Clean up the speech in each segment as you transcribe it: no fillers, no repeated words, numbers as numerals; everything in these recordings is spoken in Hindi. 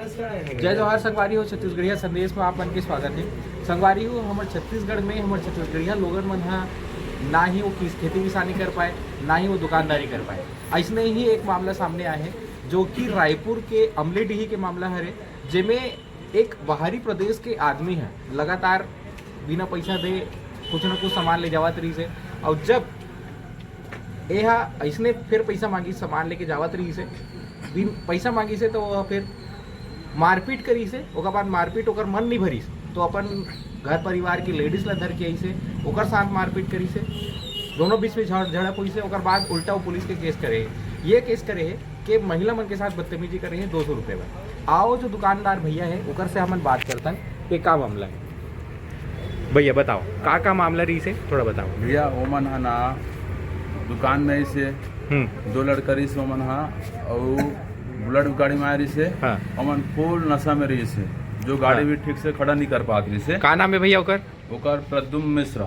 जय जवाहर संगवारी हो छत्तीसगढ़िया संदेश में आप मन के स्वागत है। संगवारी हो हमारे छत्तीसगढ़ में हमारे छत्तीसगढ़िया लोगन मन हा ना ही वो खेती किसानी कर पाए ना ही वो दुकानदारी कर पाए। ऐसने ही एक मामला सामने आया है जो कि रायपुर के अमलेडीही के मामला है, जिसमें एक बाहरी प्रदेश के आदमी है लगातार बिना पैसा दे कुछ न कुछ सामान ले जावत रही से, और जब यह ऐसने फिर पैसा मांगी सामान लेके जावत रही से, बिन पैसा मांगी से तो वह फिर मारपीट करी से, ओकर बाद मारपीट ओकर मन नहीं भरी तो अपन घर परिवार की लेडीज ला धर के आई से ओकर साथ मारपीट करी से, दोनों बीच में झड़प हुई से, ओकर बाद उल्टा वो पुलिस के केस करे है। ये केस करे है कि महिला मन के साथ बदतमीजी कर रही है 200 रुपये में। आओ जो दुकानदार भैया है ओकर से हम बात करता है कि का मामला है। भैया बताओ का मामला रही से थोड़ा बताओ। भैया ओमन है ना दुकान में से 2 लड़का रही से ओमन हा और बुलेट गाड़ी में आ रही से ओमन फुल नशा में रही से, जो गाड़ी भी ठीक से खड़ा नहीं कर पाती रही से। का नाम है भैया ओकर? ओकर प्रद्युम्न मिश्रा।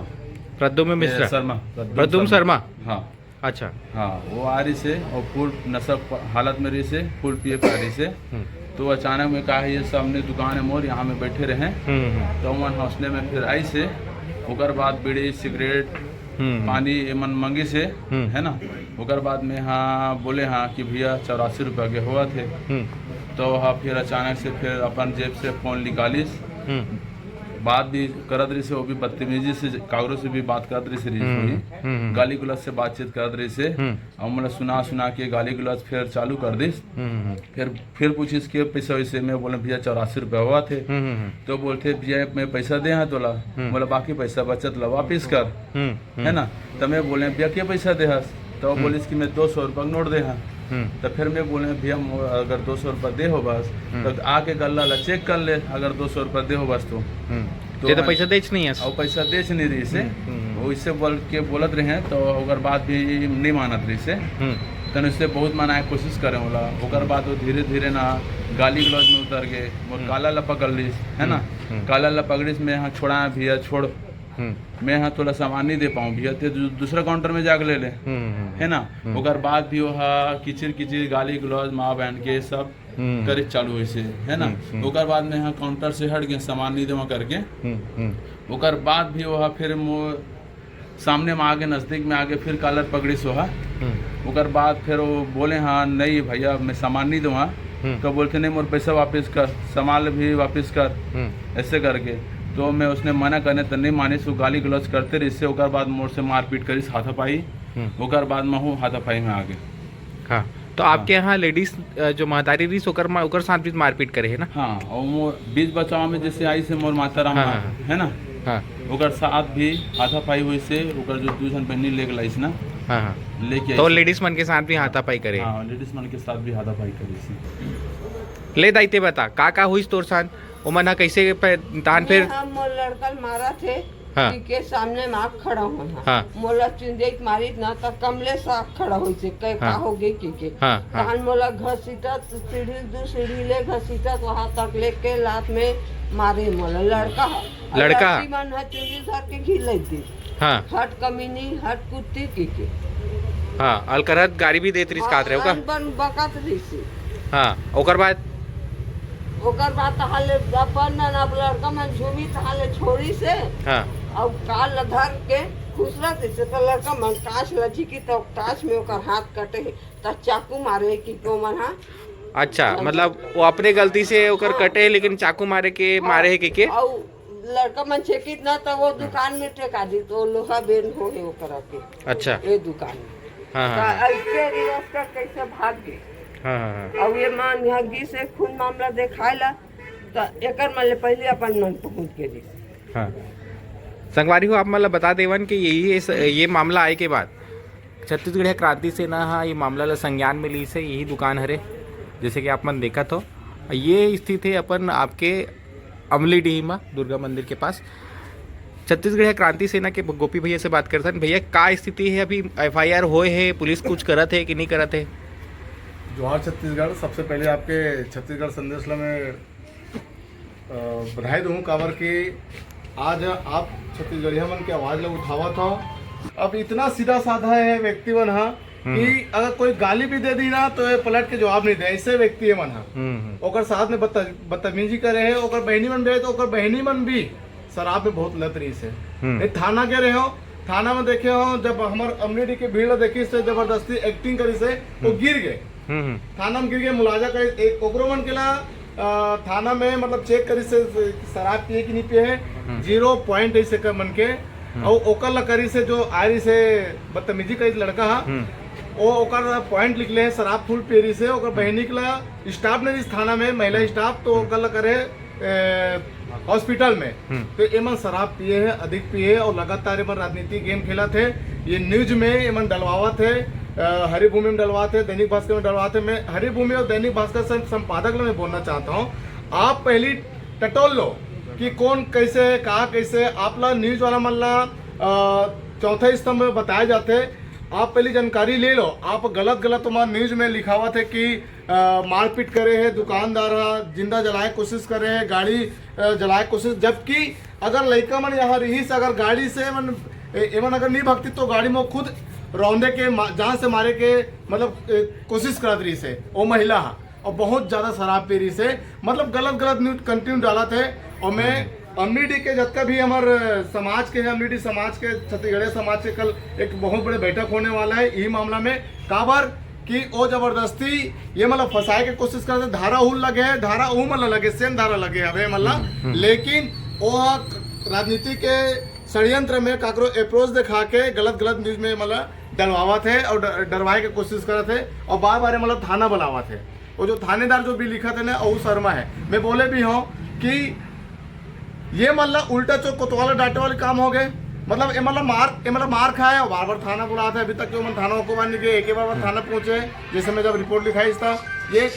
प्रद्युम्न मिश्रा शर्मा। प्रद्युम्न शर्मा। हाँ अच्छा हाँ, वो आ रही से और फुल नशा हालत में रही से, फुल पिए पा रही से। तो अचानक में कहा है ये सामने दुकान है मोर, यहाँ में बैठे रहे तो ओमन हौसले में फिर आई से, ओकर बाद बीड़ी सिगरेट पानी एमन मंगी से, है ना। ओकर बाद में हाँ बोले हाँ कि भैया 84 रुपये के हुआ थे। तो हाँ फिर अचानक से फिर अपन जेब से फ़ोन निकालिस, बात भी करत रही से, वो भी बदतमीजी से कागरों से भी बात करत रही से, गाली गुलाज से बातचीत करत रही से। और मतलब सुना के गाली गुलाज फिर चालू कर दिस। फिर पूछिस के पैसा वैसे में बोले भैया 84 रुपये हुआ थे। तो बोलते भैया मैं पैसा दे हाँ तोला, बोला बाकी पैसा बचत ला वापिस कर, है ना। तो मैं बोले भैया क्या पैसा दे हस, तो बोलिस कि मैं 200 रुपये नोट दे हाँ। तो फिर मैं बोले भैया अगर 200 रुपये दे हो बस तो आके गल्ला ला चेक कर ले, अगर 200 रुपये दे हो बस तो पैसा देच नहीं है और पैसा देच नहीं रही से, वो इससे बोल के बोलत रहे हैं। तो अगर बात भी नहीं मानत रही से, तो इससे बहुत मनाए कोशिश करे बोला। ओकर बाद वो धीरे धीरे ना गाली गलौज में उतर गए, और काला ला पकड़ ली, है ना। काला ला पकड़िस में यहाँ छोड़ा भैया छोड़, मैं यहाँ थोड़ा सामान नहीं दे पाऊँ भैया, ते दूसरा काउंटर में जाके ले ले, है ना। ओकर बाद भी वो किचिर गाली गलौज माँ बहन के सब करे चालू हुई से, है ना। ओकर बाद में यहाँ काउंटर से हट गए सामान नहीं देवा करके। ओकर बाद भी वो फिर सामने में आगे नज़दीक में आगे फिर कॉलर पकड़ी सोहा। ओकर बाद फिर वो बोले हाँ नहीं भैया मैं सामान नहीं दूँगा। तो बोलते नहीं मोर पैसा वापस कर, सामान भी वापस कर, ऐसे करके। तो मैं उसने मना करने तो नहीं मानी, सो गाली गलौज करते रही से। ओकर बाद मोर से मारपीट करी हाथापाई। ओकर बाद मैं हूँ हाथापाई में आगे। हाँ तो आपके यहाँ लेडीज जो महतारी रही ओकर साथ भी मारपीट करे है ना। हाँ और मोर बीच बचाव में जैसे आई से मोर माता राम है ना। हाँ ओकर साथ भी हाथापाई हुई से, ओकर जो दूसर पहनी लेके लाइस ना। हाँ लेके तो लेडीज मन के साथ भी हाथापाई करे। हाँ लेडीज मन के साथ भी हाथापाई करी से। ले दाइते बता का हुई तोर साथ उमन हा कैसे तान फिर हम मोर लड़का मारा थे। हाँ। के सामने में आँख खड़ा होना। हाँ। मोला चिंदेक मारी ना तो कमले से आँख खड़ा हुई से कई का हो गई के तहन मोला घसीटा सीढ़ी 2 सीढ़ी ले घसीटा वहाँ तक लेके लात में मारे मोला लड़का मन है चुंगी धर के घिल दी। हाँ हट कमीनी हट कुत्ती के हाँ अलकरत गाड़ी भी देत रिस कात रहे होगा बकत रही से। हाँ ओकर बाद तहाले अपन ना लड़का मन झूमी तहाले छोड़ी से। हाँ और काल धर के खुसरा से तो लड़का मन काश लची की तो काश में ओकर हाथ कटे तो चाकू मारे की को मन। हाँ अच्छा मतलब वो अपने गलती से ओकर कटे लेकिन चाकू मारे है के और लड़का मन छेकित ना तो वो दुकान में टेका दी तो लोहा बेन हो है ओकरा के। अच्छा ये दुकान में। हाँ ऐसे रिवर्स कैसे भाग गए। हाँ और ये मान यहाँ गी से खून मामला देखायला तो एकर माले पहले अपन मन पहुँच के दी। हाँ संगवारी हो आप मतलब बता देवन कि ये मामला आए के बाद छत्तीसगढ़ क्रांति सेना हाँ ये मामला ला संज्ञान में ली से यही दुकान हरे जैसे कि आप मन देखा तो ये स्थित है अपन आपके अमलेडीही में दुर्गा मंदिर के पास। छत्तीसगढ़ क्रांति सेना के गोपी भैया से बात करते हैं। भैया का स्थिति है अभी? FIR होए है, पुलिस कुछ करत है कि नहीं करत है? जोहार छत्तीसगढ़। सबसे पहले आपके छत्तीसगढ़ संदेश ला में बधाई दूँ काबर कि आज आप छत्तीसगढ़िया मन के आवाज़ ला उठावा था। अब इतना सीधा साधा है व्यक्ति मन हाँ कि अगर कोई गाली भी दे दी ना तो ये पलट के जवाब नहीं दे, ऐसे व्यक्ति है मन हा। ओकर साथ में बदतमीजी करे है, ओकर बहनी मन भी है तो ओकर बहनी मन भी शराब में बहुत लत रही से। नहीं थाना के रहे हो, थाना में देखे हो जब हमारे अमरीडी के भीड़ देखी से जबरदस्ती एक्टिंग करी से वो गिर गए, थाना में गिर गए, मुलाजा करे ओकरो मन के ला थाना में मतलब चेक करी से शराब पिए कि नहीं पिए है 0 पॉइंट ऐसे कर मन के। और ओकर ला करी से जो आरी से बदतमीजी करी लड़का हा वो ओकर पॉइंट लिखले है शराब फुल पेरी से। ओकर बहनी के ला स्टाफ ने इस थाना में महिला स्टाफ तो ओकर ला करे हॉस्पिटल में तो एमन शराब पिए है, अधिक पिए है और लगातार एमन राजनीतिक गेम खेला थे। ये न्यूज में एमन डलवावा थे, हरिभूमि में डलवाते, दैनिक भास्कर में डलवाते। मैं हरिभूमि और दैनिक भास्कर से संपादक में बोलना चाहता हूँ, आप पहली टटोल लो कि कौन कैसे कहा कैसे आप ला न्यूज वाला मल्ला चौथे स्तंभ में बताए जाते, आप पहली जानकारी ले लो। आप गलत तुम्हारा न्यूज में लिखा हुआ था कि मारपीट करे है, दुकानदार जिंदा जलाए कोशिश करे है, गाड़ी जलाए कोशिश, जबकि अगर लड़का मन यहाँ रही से अगर गाड़ी से एमन अगर नहीं भगती तो गाड़ी में खुद रौंदे के जान से मारे के मतलब कोशिश करत रही से वो महिला और बहुत ज्यादा शराब पी रही से, मतलब गलत न्यूज कंटिन्यू डाला थे। और मैं अमरीडी के जितना भी हमारे समाज के अमरीडी समाज के छत्तीसगढ़ समाज के कल एक बहुत बड़े बैठक होने वाला है यही मामला में काबर कि वो जबरदस्ती ये मतलब फंसाए के कोशिश करते, धारा उल लगे है, धारा ऊ मतलब लगे, सेम धारा लगे हवे मतलब, लेकिन वो राजनीति के षड्यंत्र में काकरो अप्रोच दिखा के गलत न्यूज में मतलब डरवावा थे और डरवाए के कोशिश कर रहे थे और बार मतलब थाना बुलावा थे। वो जो थानेदार जो भी लिखा थे ना अहू शर्मा है, मैं बोले भी हूँ कि ये मतलब उल्टा चौक कोतवाला डांटे वाले काम हो गए। मतलब ये मतलब मार खाए और बार थाना बुलाते हैं, अभी तक जो मन थाना को मान गए, एक ही बार थाना पहुंचे। जैसे मैं जब रिपोर्ट लिखाई था ये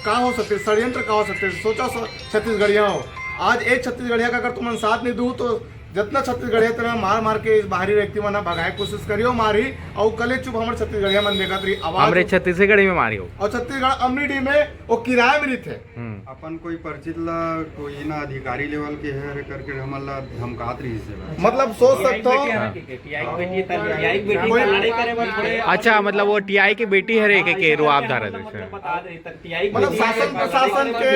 कहाँ हो सकते, षड्यंत्र कहाँ हो सकते, सोचा छत्तीसगढ़िया हो। आज एक छत्तीसगढ़िया का अगर तुम साथ नहीं दूँ तो जितना छत्तीसगढ़िया तेरा मार के इस बाहरी व्यक्ति मना भगाए कोशिश करियो मारी और कले चुप हमारे छत्तीसगढ़िया मन देखा रही आवाज हमरे छत्तीसगढ़ में मारी हो और छत्तीसगढ़ अमरीडी में वो किराए में थे। अपन कोई परिचित ला कोई ना अधिकारी लेवल के है करके हमला धमकात रही से मतलब सोच सकता हूँ। अच्छा मतलब वो टीआई की बेटी है रे के रुआब धारा मतलब शासन प्रशासन के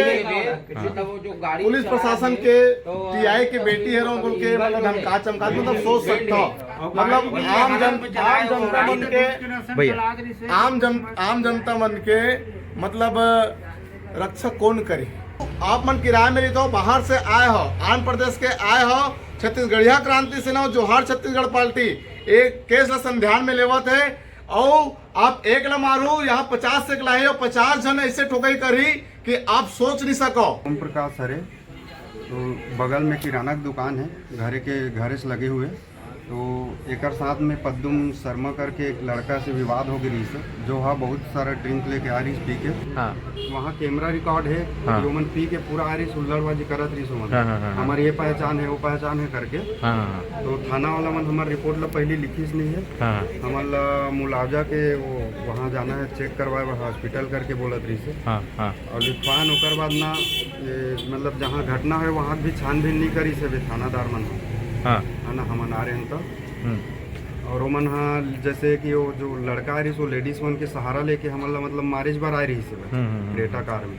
पुलिस प्रशासन के टीआई के बेटी है बोल के मतलब हम का चमका मतलब सोच सकता हूँ। मतलब आम जनता मन के मतलब रक्षा कौन करे। आप मन किराए में रहते हो, बाहर से आए हो, आंध्र प्रदेश के आए हो, छत्तीसगढ़िया क्रांति सेना जोहार छत्तीसगढ़ पार्टी एक केस ला संज्ञान में लेवत है और आप एक ला मारू यहाँ 50 से लाए और 50 जन ऐसे ठोकई करी कि आप सोच नहीं सको। ओम प्रकाश सरे तो बगल में किराना की दुकान है, घरे से लगे हुए, तो एक साथ में पद्दुम शर्मा करके एक लड़का से विवाद हो गई से जो हाँ बहुत सारा ड्रिंक लेके आ रही पी के। वहाँ कैमरा रिकॉर्ड है जो मन पी के पूरा आ रही हुल्लड़बाजी करत रही सो हमारी ये पहचान है वो पहचान है करके। तो थाना वाला मन हमारे रिपोर्ट ला पहले लिखी नहीं है, हमारा मुलावजा के वो वहाँ जाना है चेक करवाए हॉस्पिटल करके बोलत रही से और लिखवान ओकर बाद ना मतलब जहाँ घटना है वहाँ भी छानबीन नहीं करी से थानादार मन है ना हमन आ रहे हैं तो और मन हाँ जैसे कि वो जो लड़का आ रही सो लेडीज मन के सहारा लेके हमला मतलब मारिज बार आ रही से क्रेटा कार में।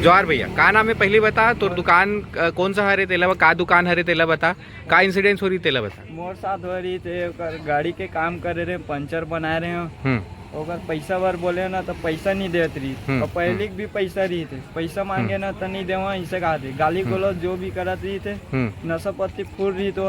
जवाहर भैया का नाम है पहले बता, तो दुकान कौन सा हरे तेला का दुकान हरे तेला बता, का इंसिडेंस हो रही तेला बता। मोर साथ हो रही थे गाड़ी के काम कर रहे पंचर बना रहे हो अगर पैसा बार बोले ना तो पैसा नहीं देत रही और पहले भी पैसा रही थे, पैसा मांगे ना तो नहीं देवा इसे कहा थे, गाली गलौज जो भी करत रही थे, नशा पत्ती फूल रही तो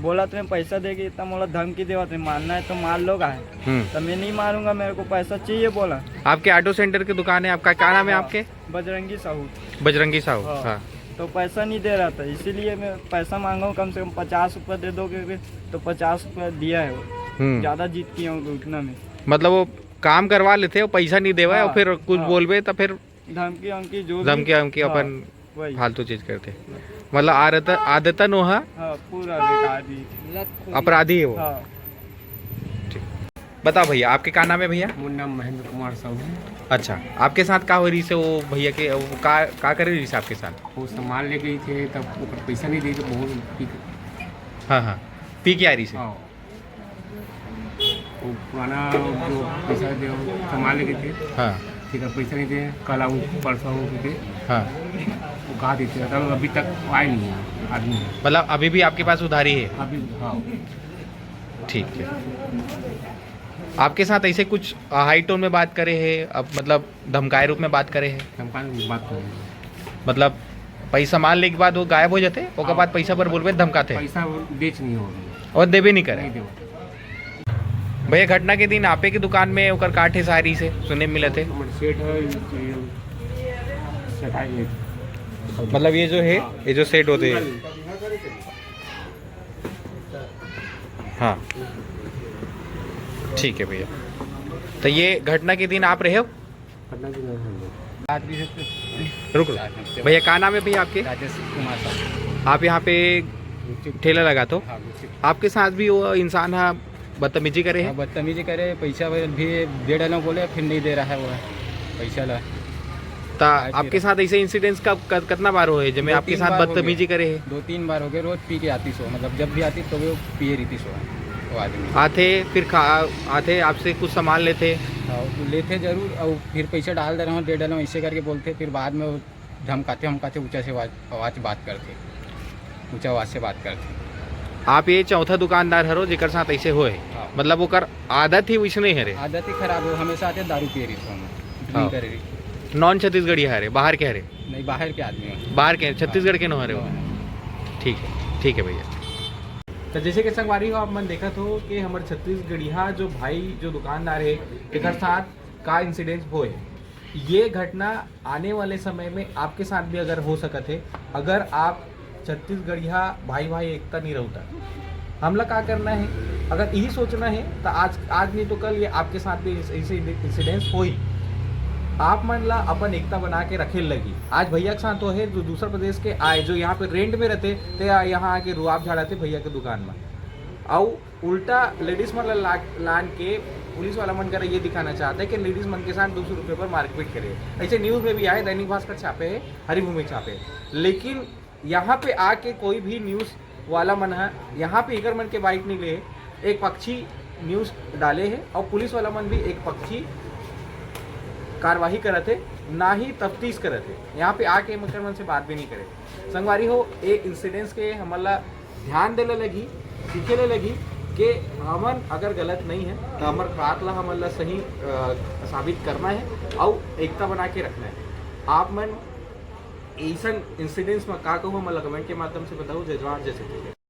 बोला तुम पैसा देगी तब मोला धमकी देवा थे मारना है तो मार लो गाय, तो मैं नहीं मारूंगा मेरे को पैसा चाहिए बोला। आपके ऑटो सेंटर की दुकान है, आपका क्या नाम है आपके? बजरंगी साहू। बजरंगी साहू हाँ। तो पैसा नहीं दे रहा था इसीलिए मैं पैसा मांगा हूँ, कम से कम 50 रुपये दे दोगे तो 50 रुपये दिया है वो, ज्यादा जीत किया हूँ उतना में। मतलब वो काम करवा लेते और पैसा नहीं देवा और फिर कुछ बोलबे तो फिर धमकी जो धमकी अपन फालतू चीज करते, मतलब आदतन हो पूरा अपराधी है वो। बताओ भैया आपके क्या नाम है भैया? मेरा नाम महेंद्र कुमार साहू है। अच्छा आपके साथ का हो रही से वो भैया के वो का करे रही से आपके साथ? वो सामान ले गई थे तब पैसा नहीं दी तो बहुत हाँ पी के आ रही से। पुराना जो पैसा दे सामान लेके थे, हाँ ठीक है, पैसा नहीं दे, कल आऊँ परसों आऊँ थे, हाँ। वो कहा देते तब अभी तक आए नहीं है आदमी। मतलब अभी भी आपके पास उधारी है? अभी हाँ, ठीक है। आपके साथ ऐसे कुछ हाई टोन में बात करे हैं, अब मतलब धमकाए रूप में बात करे हैं? समकान की बात करें, मतलब पैसा मान लेने के बाद वो गायब हो जाते, उसके बाद पैसा पर बोलबे धमकाते पैसा बेच नहीं होगी, और देबे नहीं करे? नहीं देव। भैया घटना के दिन आपे की दुकान में ओकर काठे सारी से सुने में मिले थे? हमारे सेठ है, ये सटाई मतलब ये जो है, ये जो सेट होते हैं, हाँ ठीक है भैया। तो ये घटना के दिन आप रहे हो? रुक भैया, क्या नाम है भैया आपके? राजेश कुमार साहब। आप यहाँ पे ठेला लगा तो आपके साथ भी वो इंसान है बदतमीजी करे है? बदतमीजी करे, पैसा भी दे डालो बोले, फिर नहीं दे रहा है वो पैसा ला। ता आपके साथ ऐसे इंसिडेंट्स कब कितना बार हुए जब आपके साथ बदतमीजी करे है? 2-3 बार हो गए। रोज पी के आती सो, मतलब जब भी आती तो वो पिए रहती सो वो आदमी। आते फिर आते आपसे कुछ सामान लेते? तो लेते जरूर, और फिर पैसा डाल दे रहा हूँ, दे डाल रहा हूँ ऐसे करके बोलते, फिर बाद में वो धमकाते ऊँचा से आवाज़ बात करते, ऊँचा आवाज़ से बात करते। आप ये चौथा दुकानदार हरो जेकर साथ ऐसे होए? हाँ। मतलब वो कर आदत ही वैसने है रे? आदत ही खराब है, हमेशा आते दारू पिए रही सो, हाँ। ड्रिंक करे रही। नॉन छत्तीसगढ़ी है रे, बाहर के हरे? नहीं, बाहर के आदमी हैं। बाहर के छत्तीसगढ़ के नो हरे हो? ठीक है भैया। तो जैसे कि संगवारी हो, आप मन देखा तो कि हमारे छत्तीसगढ़िया जो भाई जो दुकानदार है एक साथ का इंसिडेंट होए, ये घटना आने वाले समय में आपके साथ भी अगर हो सकत है, अगर आप छत्तीसगढ़िया भाई एकता नहीं रहता, हमला क्या करना है, अगर यही सोचना है तो आज नहीं तो कल ये आपके साथ भी ऐसे इंसिडेंट्स हो ही। आप मन ला अपन एकता बना के रखे लगी। आज भैया के साथ तो है जो दूसरा प्रदेश के आए, जो यहाँ पे रेंट में रहते थे, यहाँ आके रुआब झाड़ाते भैया के दुकान में, और उल्टा लेडीज मन लान के पुलिस वाला मन करे ये दिखाना चाहता है कि लेडीज मन के साथ 200 रुपये पर मारपीट करे। ऐसे न्यूज़ में भी आए, दैनिक भास्कर छापे है, हरिभूमि छापे, लेकिन यहाँ पे आके कोई भी न्यूज़ वाला मन है, यहाँ पे इकर मन के बाइक निकले, एक पक्षी न्यूज़ डाले है, और पुलिस वाला मन भी एक पक्षी कार्रवाई करते, ना ही तफ्तीश करते, यहाँ पे आके मकर मन से बात भी नहीं करे। संगवारी हो, एक इंसिडेंट्स के हमारा ध्यान देने लगी, सीखे लगी कि हमन अगर गलत नहीं है तो हमार बात ला हमारा सही साबित करना है और एकता बना के रखना है। आप मन ऐसा इंसिडेंट्स में का कहूँ, हमारा कमेंट के माध्यम से बताओ। जय जवान जय श्री राम।